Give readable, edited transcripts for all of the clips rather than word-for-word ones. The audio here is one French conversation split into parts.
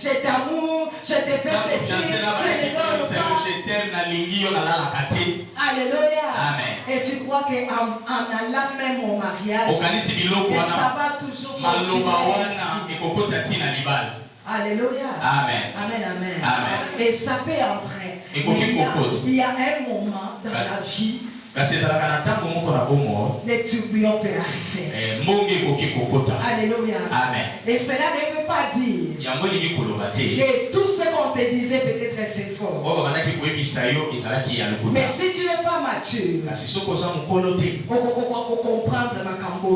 je t'amour, je te fais ceci, je ne donne pas. Je t'aime, Alléluia. Amen. Et tu crois qu'en allant même au mariage, et ça va toujours continuer ainsi. Alléluia. Amen. Amen, amen. Amen. Et ça peut entrer. Il y a un moment dans la vie, les tourbillons peuvent arriver. Alléluia. Amen. Et cela ne veut pas dire que tout ce qu'on te disait peut-être c'est faux. Mais si tu n'es pas mature, on comprendre ma cambo.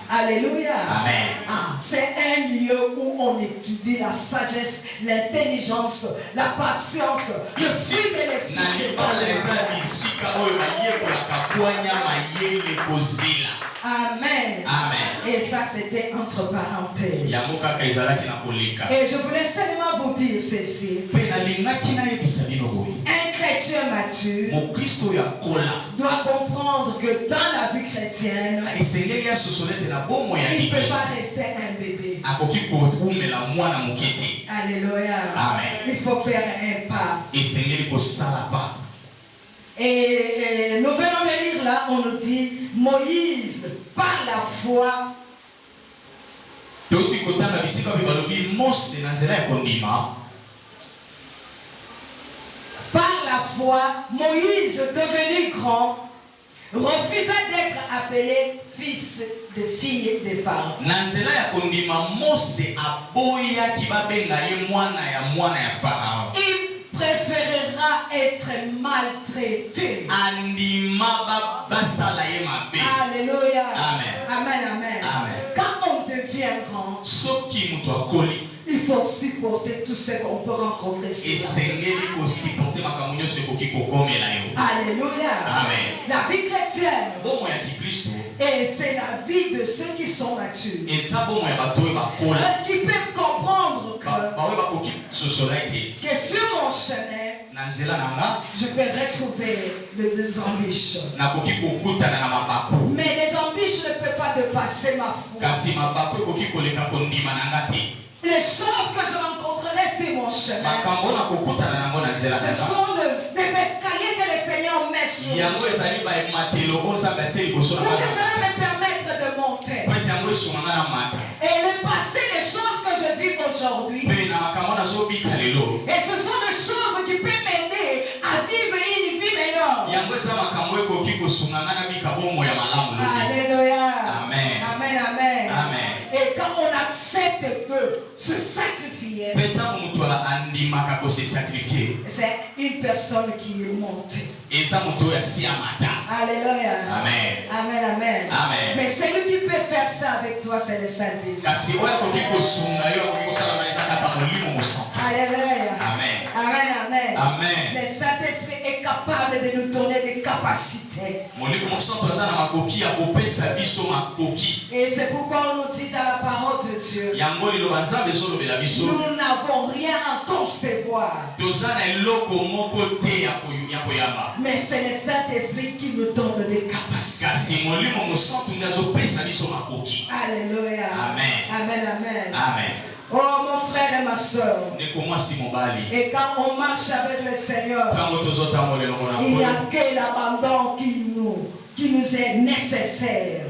Alléluia. Amen. C'est un lieu où on étudie la sagesse, l'intelligence, la patience, le fruit de l'esprit. Amen. Amen. Et ça, c'était entre parenthèses. Et je voulais seulement vous dire ceci. Un chrétien mature doit comprendre que dans la vie chrétienne, il ne peut pas rester un bébé. Alléluia. Amen. Il faut faire un pas. Et nous venons de lire là, on nous dit Moïse, par la foi, Moïse, devenu grand, refusa d'être appelé fils de fille de Pharaon. Il préférera être maltraité. Alléluia. Amen. Amen, amen. Amen. Quand on devient grand, il faut supporter tout ce qu'on peut rencontrer sur la Alléluia. Amen. La vie chrétienne, et c'est la vie de ceux qui sont matures, qui peuvent comprendre que sur mon chemin, je peux retrouver des embûches. Mais les embûches ne peuvent pas dépasser ma foi. Les choses que je rencontrerai sur mon chemin, ce sont des escaliers que le Seigneur met sur moi, pour que cela me permette de monter. Et le passé, les choses que je vis aujourd'hui, et ce sont des choses qui peuvent m'aider à vivre une vie meilleure. Alléluia. Amen. Amen, amen. Amen. Et quand on accepte de se sacrifier, c'est une personne qui est montée. Alléluia. Amen. Amen, amen. Amen. Mais celui qui peut faire ça avec toi, c'est le Saint-Esprit. Alléluia. Amen. Amen, amen. Amen. Le Saint-Esprit est capable de nous donner des capacités. Et c'est pourquoi on nous dit dans la parole de Dieu, nous n'avons rien à concevoir. Mais c'est le Saint-Esprit qui nous donne des capacités. Alléluia. Amen. Amen, amen. Amen. Oh mon frère et ma soeur. Et quand on marche avec le Seigneur, il n'y a que l'abandon qui nous est nécessaire.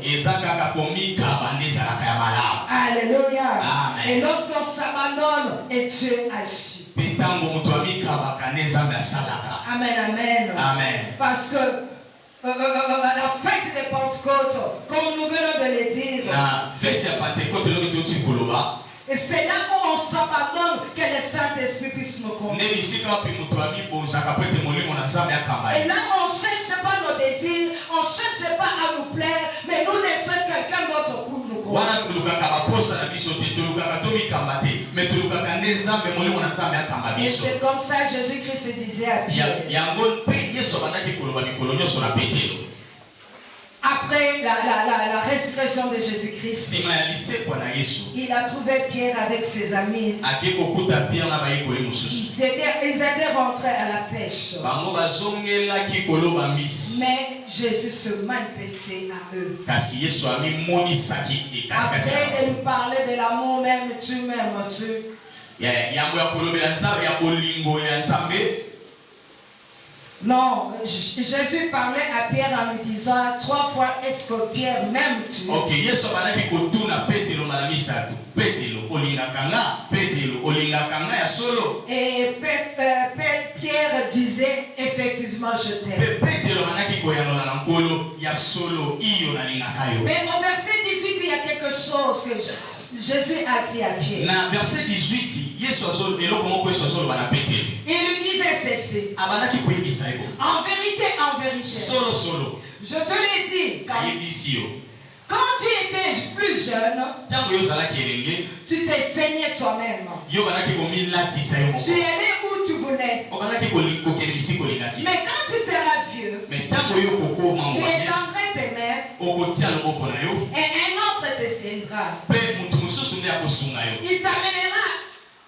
Alléluia. Amen. Et lorsqu'on s'abandonne, et Dieu agit. Amen, amen. Amen. Parce que la fête de Pentecôte, comme nous venons de le dire, et c'est là où on s'abandonne que le Saint-Esprit puisse nous conduire. Et là on ne cherche pas nos désirs, on ne cherche pas à nous plaire, mais nous laissons quelqu'un d'autre pour nous conduire. Et c'est comme ça Jésus-Christ disait à Pierre. Après la résurrection de Jésus-Christ, il a trouvé Pierre avec ses amis. Ils étaient rentrés à la pêche. Mais Jésus se manifestait à eux. Après de lui parler de l'amour même, tu m'aimes, Non, Jésus parlait à Pierre en lui disant 3 fois, est-ce que Pierre m'aime-tu? Ok, Yesu banaki kotuna Petelo mara misatu. Petelo olingakanga, Petelo olingakanga ya solo. Et Pierre disait effectivement je t'aime. Petelo banaki koyanola na nkolo ya solo iyo na lingakayo. Mais au verset 18 il y a quelque chose que Jésus a dit à Pierre. Na verset 18 Yesu azolo eloko moko Yesu azolo bana Petelo. Il lui disait ceci. Abanaki koyebisa eko. En vérité. Solo. Je te l'ai dit. Quand tu étais plus jeune, tu t'es saigné toi-même. Tu es allé où tu voulais. Mais quand tu seras vieux, tu étendrais tes mains et un autre te tiendra. Il t'amènera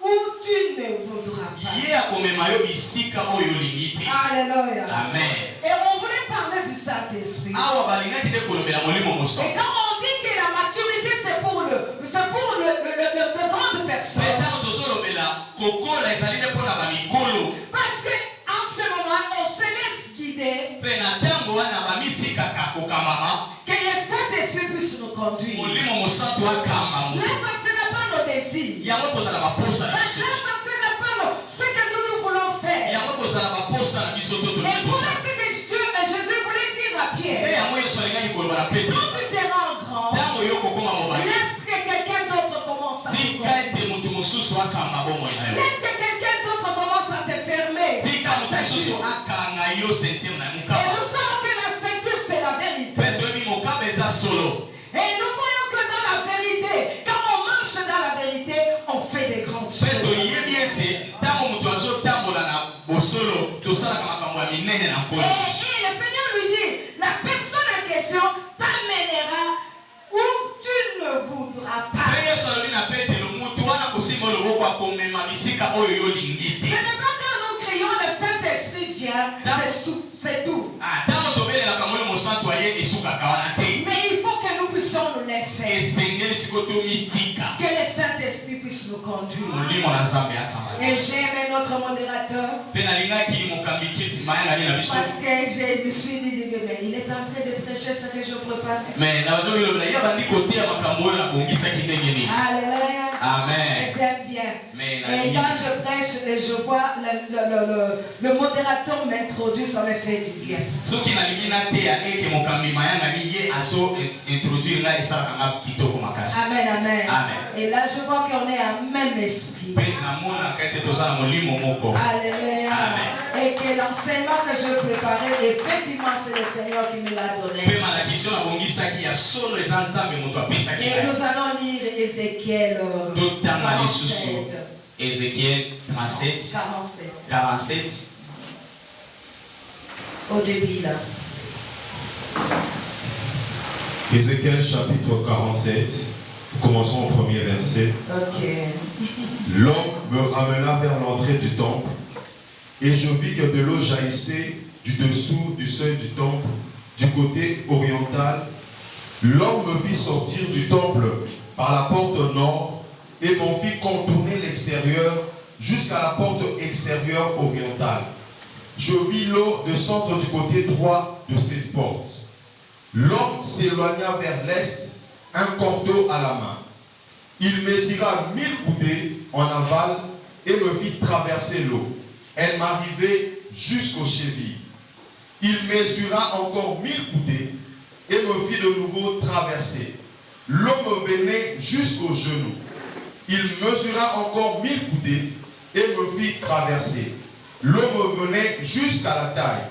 où tu ne voudras pas. Alléluia. Amen. Et on voulait parler du Saint-Esprit. Et quand on dit que la maturité c'est pour de grandes personnes. Parce que en ce moment on se laisse guider. Que le Saint-Esprit puisse nous conduire. Là ça ne sera pas nos désirs. Ça ne sera pas ce que nous voulons faire. Et voilà ce que Jésus voulait dire à Pierre. Quand tu seras grand, laisse que quelqu'un d'autre commence à te laisse que quelqu'un d'autre commence à te fermer. Et nous savons que la ceinture c'est la vérité. Et nous voyons que dans la vérité, quand on marche dans la vérité, on fait des grandes choses. Et le Seigneur lui dit, la personne en question t'amènera où tu ne voudras pas. Ce n'est pas quand nous crions le Saint-Esprit vient, c'est tout. Mais il faut que nous puissions nous laisser. Que le Saint-Esprit puisse nous conduire. Et j'aime notre modérateur. Parce que je me suis dit, mais il est en train de prêcher ce que je prépare. Alléluia. Amen. J'aime bien. Et quand je prêche, je vois le modérateur m'introduire, ça me fait du bien. Amen, amen. Et là, je vois qu'on est un même esprit. Alléluia. Et que l'enseignement que je préparais, effectivement, c'est le Seigneur qui me l'a donné. Et nous allons lire Ézéchiel 47. Ézéchiel 47. Au début là. Ézéchiel chapitre 47, commençons au premier verset. Ok. L'homme me ramena vers l'entrée du temple, et je vis que de l'eau jaillissait du dessous du seuil du temple, du côté oriental. L'homme me fit sortir du temple par la porte nord, et m'en fit contourner l'extérieur jusqu'à la porte extérieure orientale. Je vis l'eau descendre du côté droit de cette porte. L'homme s'éloigna vers l'est, un cordeau à la main. Il mesura 1000 coudées en aval et me fit traverser l'eau. Elle m'arrivait jusqu'aux chevilles. Il mesura encore 1000 coudées et me fit de nouveau traverser. L'eau me venait jusqu'aux genoux. Il mesura encore 1000 coudées et me fit traverser. L'eau me venait jusqu'à la taille.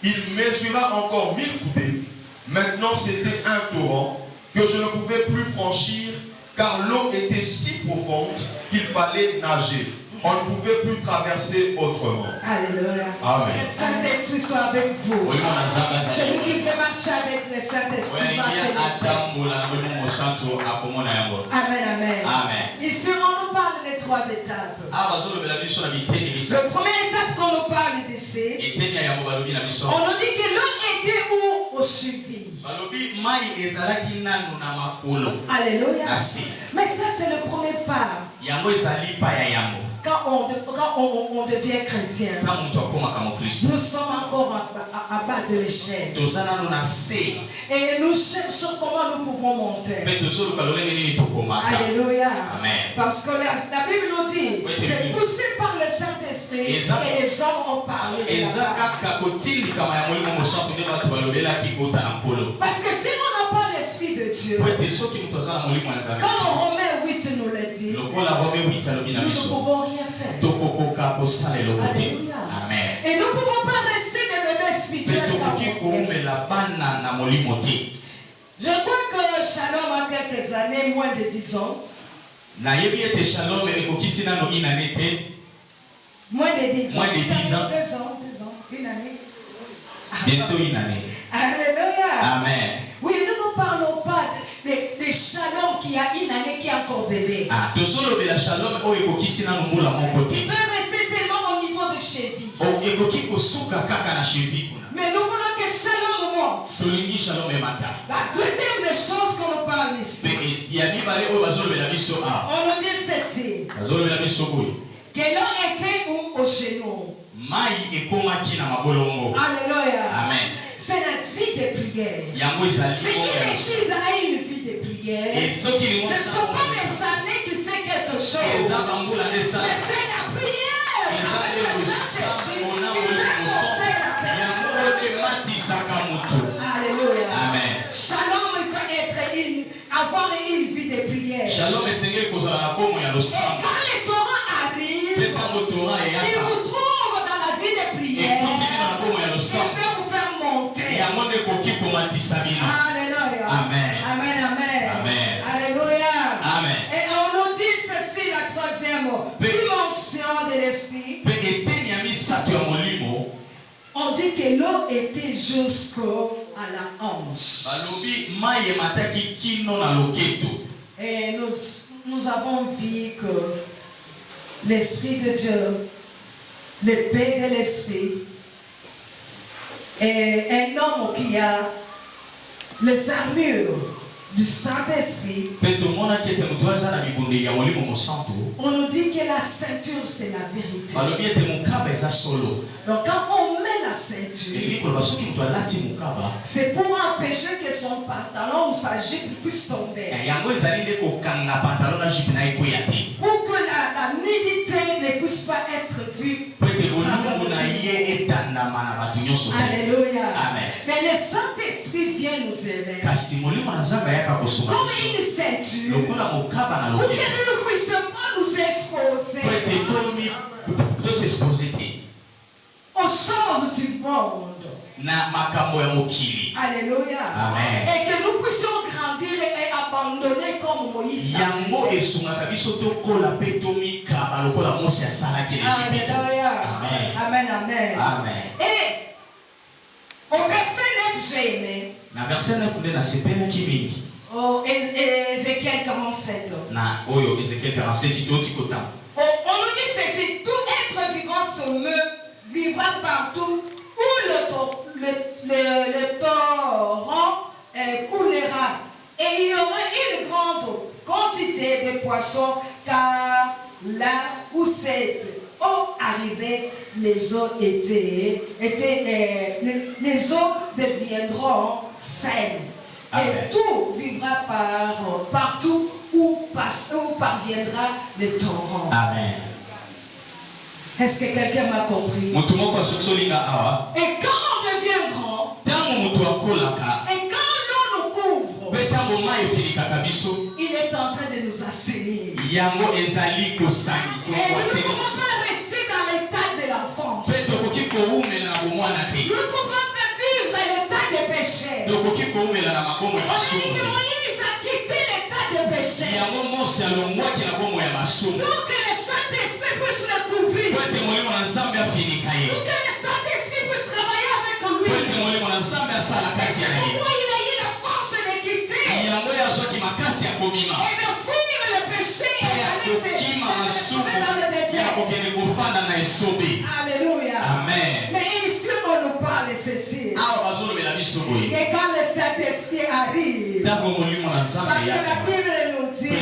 Il mesura encore 1000 coudées. Maintenant c'était un torrent que je ne pouvais plus franchir car l'eau était si profonde qu'il fallait nager. On ne pouvait plus traverser autrement. Alléluia. Amen. Que le Saint-Esprit soit avec vous. Celui qui fait marcher avec le Saint-Esprit va Amen, amen. Ici, on nous parle des 3 étapes. La première étape qu'on nous parle d'ici, on nous dit que l'eau était où? aux chevilles. Alléluia. Mais ça, c'est le premier pas. Quand on devient chrétien, nous sommes encore à bas de l'échelle. Et nous cherchons comment nous pouvons monter. Alléluia. Parce que la Bible nous dit, c'est poussé par le Saint-Esprit et les hommes ont parlé. Parce que si on n'a pas l'Esprit de Dieu, comme Romains 8 nous le dit, nous ne pouvons rien faire. Alléluia. Et nous ne pouvons pas rester des bébés spirituels. Je crois que Shalom a quelques années, moins de 10 ans. Moins de 10 ans. Moins de 10 ans. 2 ans. Une année. Bientôt une année. Alléluia. Amen. Oui, nous ne parlons pas des Shalom qui a une année qui est encore bébé. Il peut rester seulement au niveau de cheville. Mais nous voulons que Shalom monte. La deuxième des choses qu'on nous parle ici, on nous dit ceci, que l'on était où au genou. Alléluia. Amen. C'est notre vie de prière. Si une église a une vie de prière, ce ne sont pas des années qui fait quelque chose, mais c'est la prière avec le Saint-Esprit qui fait monter la personne. Alléluia. Amen. Shalom, il faut avoir une vie de prière. Et quand les torrents arrivent, ils vous trouvent dans la vie de prière. Il peut vous faire monter. Alléluia. Amen. Amen, amen. Amen. Alléluia. Amen. Et on nous dit ceci, la troisième dimension de l'esprit. On dit que l'eau était jusqu'à la hanche. Et nous avons vu que l'Esprit de Dieu, le Père de l'Esprit, est un homme qui a les armures du Saint-Esprit. On nous dit que la ceinture, c'est la vérité. Donc quand on met la ceinture, c'est pour empêcher que son pantalon ou sa jupe puisse tomber. Pour que la nudité ne puisse pas être vue. Alléluia. Amen. Mais le Saint-Esprit vient nous aider. Comme une ceinture. Pour que nous ne puissions pas nous exposer aux choses du monde. Alléluia. Amen. Et que nous puissions grandir et abandonner comme Moïse. Alléluia. Amen. Amen, amen. Amen. Et au verset 9, j'ai aimé. Oh, Ézéchiel 47. On nous dit ceci, tout être vivant sur eux vivra partout où le torrent coulera. Et il y aura une grande quantité de poissons, car là où cette eau arrivait, les eaux les eaux deviendront saines. Et tout vivra partout où parviendra le torrent. Amen. Est-ce que quelqu'un m'a compris? Et quand on devient grand, et quand l'eau nous couvre, il est en train de nous assainir. Et nous ne pouvons pas rester dans l'état de l'enfance. Nous ne pouvons pas vivre l'état de péché. On dit que Moïse a quitté l'état de péché pour que le Saint-Esprit puisse le couvrir. Pour que le Saint-Esprit puisse travailler avec lui. Et c'est pourquoi il a eu la force de quitter et de fuir le péché et d'aller se trouver dans le désert. Alléluia. Amen. Mais ici on nous parle ceci. Et quand le Saint-Esprit arrive, parce que la Bible nous dit,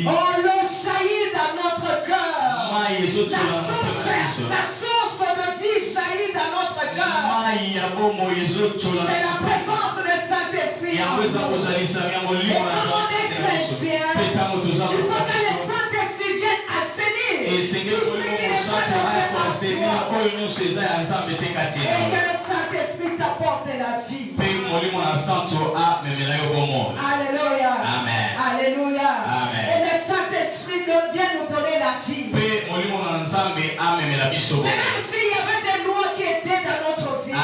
oh, l'eau jaillit dans notre cœur. La source de vie jaillit dans notre cœur. C'est la présence du Saint-Esprit. Et comme on est chrétien, il faut que le Saint-Esprit vienne assainir tout ce qui n'est pas de Dieu. Et que le Saint-Esprit t'apporte la vie. Alléluia. Amen. Alléluia. Amen. Et le Saint-Esprit vient nous donner la vie. Mais même s'il y avait des lois qui étaient dans notre vie, même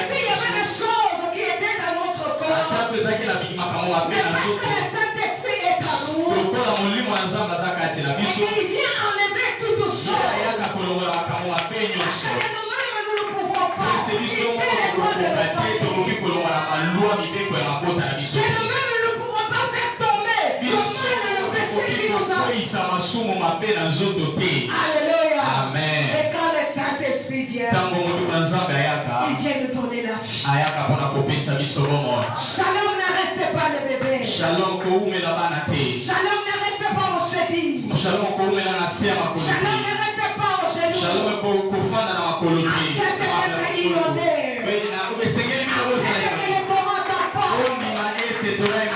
s'il y avait des choses qui étaient dans notre corps, mais parce que le Saint-Esprit est à nous, et qu'il vient enlever toutes choses, parce que nous-mêmes nous ne pouvons pas quitter les lois de la famille, que nous-mêmes nous ne pouvons pas faire tomber le mal et le péché qui nous a. Alléluia. Amen. Et quand le Saint-Esprit vient, il vient nous donner la vie. Shalom, ne restez pas le bébé. Shalom, ne restez pas aux chevilles. Shalom, ne restez pas aux genoux. Acceptez d'être inondé. Acceptez que les torrents t'emportent.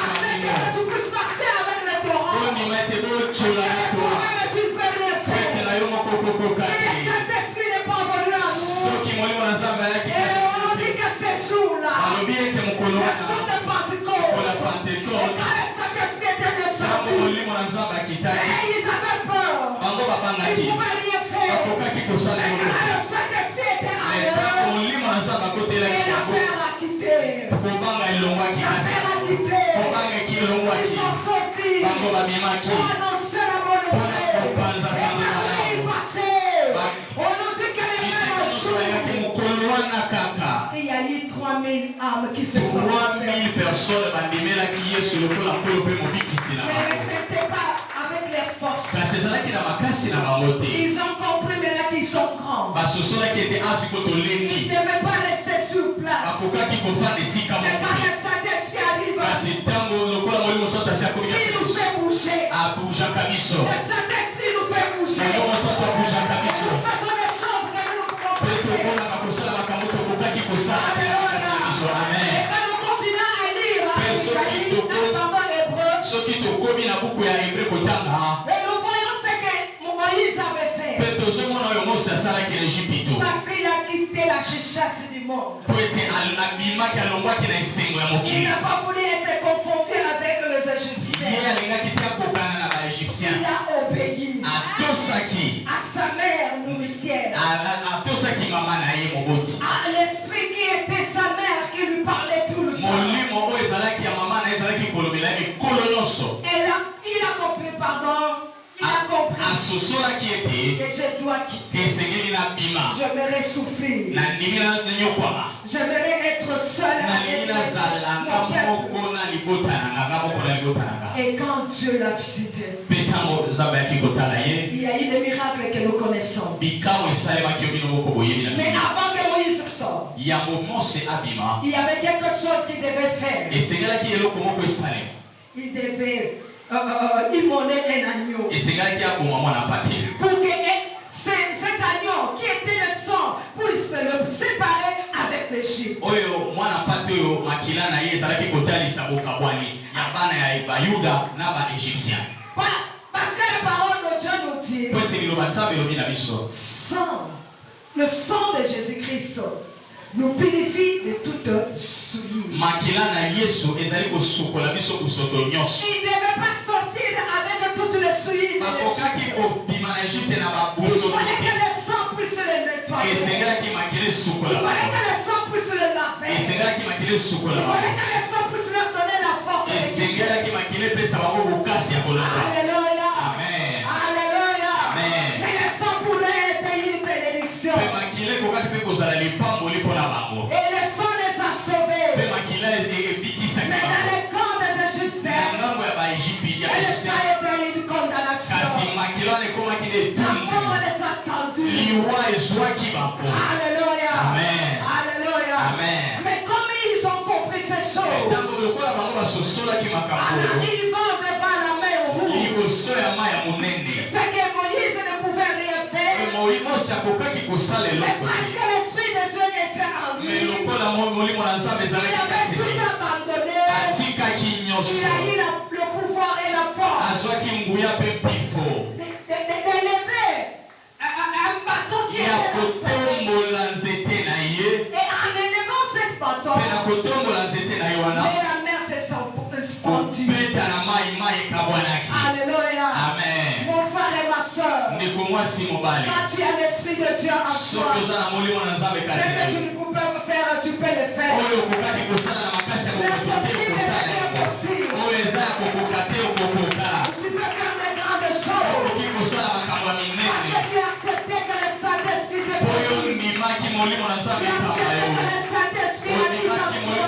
Acceptez que tu puisses passer avec les torrents. Toi-même, tu ne peux rien faire. Si le Saint-Esprit n'est pas venu à nous, et on nous dit que ces jours-là, le jour de Pentecôte, et quand le Saint-Esprit était descendu, et ils avaient peur, ils ne pouvaient rien faire. Et quand le Saint-Esprit était à eux, et la terre a quitté. La terre a quitté. Ils sont sortis pour annoncer la bonne nouvelle. Et quand ils passaient, on nous dit que les mêmes jours, il y a eu 3000 âmes qui se sont 3000 personnes mais c'était pas avec les forces. Ils ont compris maintenant qu'ils sont grands. Ils ne devaient pas rester sur place. Mais quand le Saint-Esprit arrive, il nous fait bouger. Le Saint-Esprit nous fait bouger. Nous faisons les choses que nous ne pouvons pas faire. Et quand nous continuons à lire pendant l'hébreu, et nous voyons ce que Moïse avait fait. Parce qu'il a quitté la richesse du monde. Il n'a pas voulu être confronté avec les Égyptiens. Il a obéi à sa mère nourricière, à l'esprit qui était sa mère qui lui parlait tout le temps. Il a compris, pardon. Il a compris que je dois quitter. J'aimerais souffrir. J'aimerais être seul avec mon peuple. Et quand Dieu l'a visité, il y a eu des miracles que nous connaissons. Mais avant que Moïse sorte, il y avait quelque chose qu'il devait faire. Il devait immoler un agneau. Pour que cet agneau qui était le sang puisse le séparer avec l'Égypte. Parce que la parole de Dieu nous dit, le sang de Jésus-Christ nous purifie de toute souillure. Il ne devait pas sortir avec toutes les souillures. Il fallait que le sang puisse le nettoyer. Il fallait que le sang puisse le laver. Il fallait que le sang puisse leur donner la force. Alléluia. Amen. Alléluia. Amen. Mais le sang pourrait être une bénédiction. Et le sang les a sauvés. Mais dans les camps des Égyptiens, et le sang était une condamnation. La mort les a tendus. Alléluia. Amen. Alléluia. Amen. arrivant devant la mer rouge, c'est que Moïse ne pouvait rien faire. Mais parce que l'Esprit de Dieu était en lui, il avait tout abandonné. Il a eu le pouvoir et la force d'élever un bâton qui était lancé. Et en élevant cette bâton, mais la mer s'est fondue. Alléluia. Amen. Mon frère et ma soeur, quand tu as l'Esprit de Dieu en toi, ce que tu ne peux pas faire, tu peux le faire. C'est possible, c'est impossible. Tu peux faire des grandes choses. Parce que tu as accepté que le Saint-Esprit te bénisse. Tu as accepté que le Saint-Esprit habite en toi.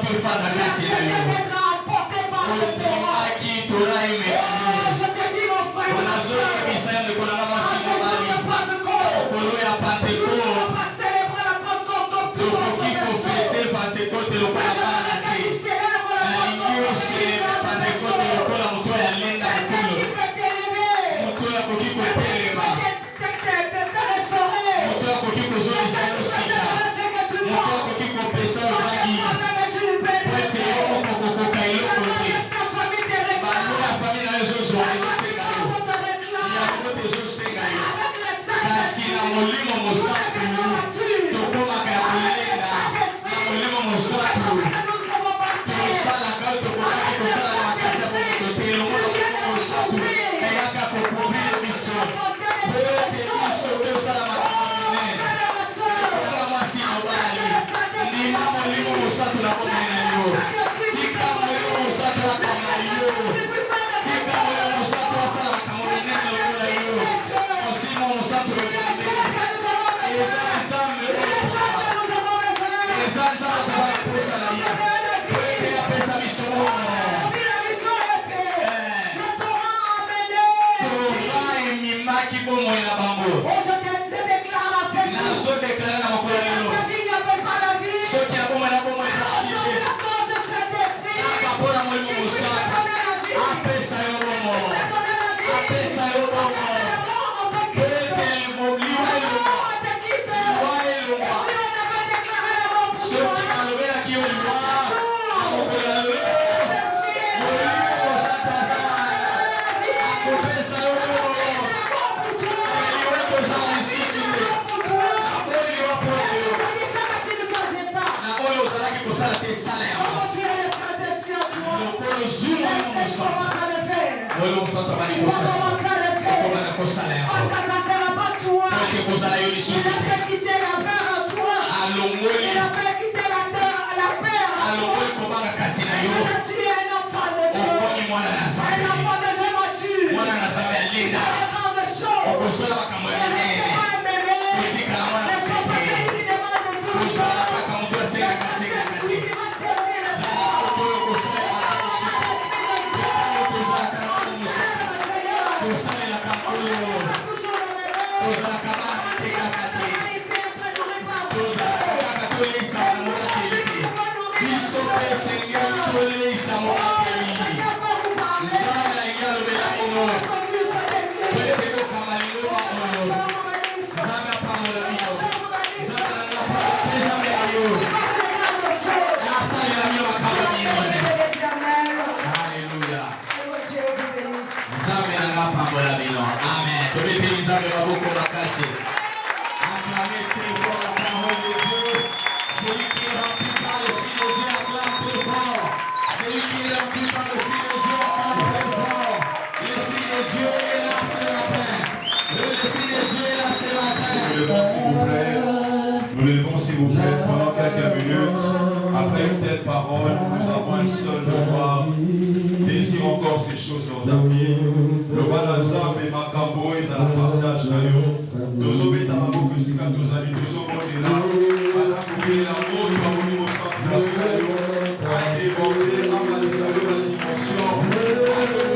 Tu as accepté d'être emporté par le Torah. Je te dis mon frère, ma soeur, en ce jour de Pentecôte, nous ne pouvons pas célébrer la Pentecôte comme tout autre personne. J'aimerais que tu célèbres la Pentecôte comme une personne. Quelqu'un qui peut t'élever, quelqu'un qui peut te restaurer, quelqu'un qui peut te donner ce que tu manques, parce que toi-même tu le bénis. Ta famille te réclame, te réclame. Avec le Saint-Esprit, nous devenons matures. Avec le Saint-Esprit, nous faisons ce que nous ne pouvons pas faire. Avec le Saint-Esprit, nous viens nous chauffer. Tu vas commencer à le faire. Parce que ça ne sera pas toi. Il a fait quitter la peur en toi. Il a fait quitter la peur en toi. Tu es un enfant de Dieu. Un enfant de Dieu mature. Tu fais de grandes choses. Ne reste pas un bébé. Ne sois pas celui qui demande toujours. Ne sois celui qui va servir le Seigneur. Acclamez très fort la parole de Dieu. Celui qui est rempli par l'Esprit de Dieu, acclame très fort. Celui qui est rempli par l'Esprit de Dieu, acclame très fort. L'Esprit de Dieu est là ce matin. L'Esprit de Dieu est là ce matin. Nous levons s'il vous plaît. Nous levons s'il vous plaît pendant quelques minutes. Après une telle parole, nous avons un seul devoir. Désire encore ces choses dans ta vie. Le Banazam et Makambo et à la partage d'ailleurs. Nous obéissons à beaucoup de cas, nous amis, nous sommes là. À la fouille, la mort, nous avons mis au centre de la vie. À déborder, à maliser la dimension.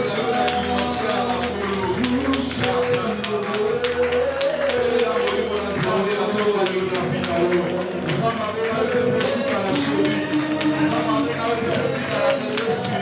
À la dimension, à la boulot. Chaque nous sommes à la cheville. Nous sommes à la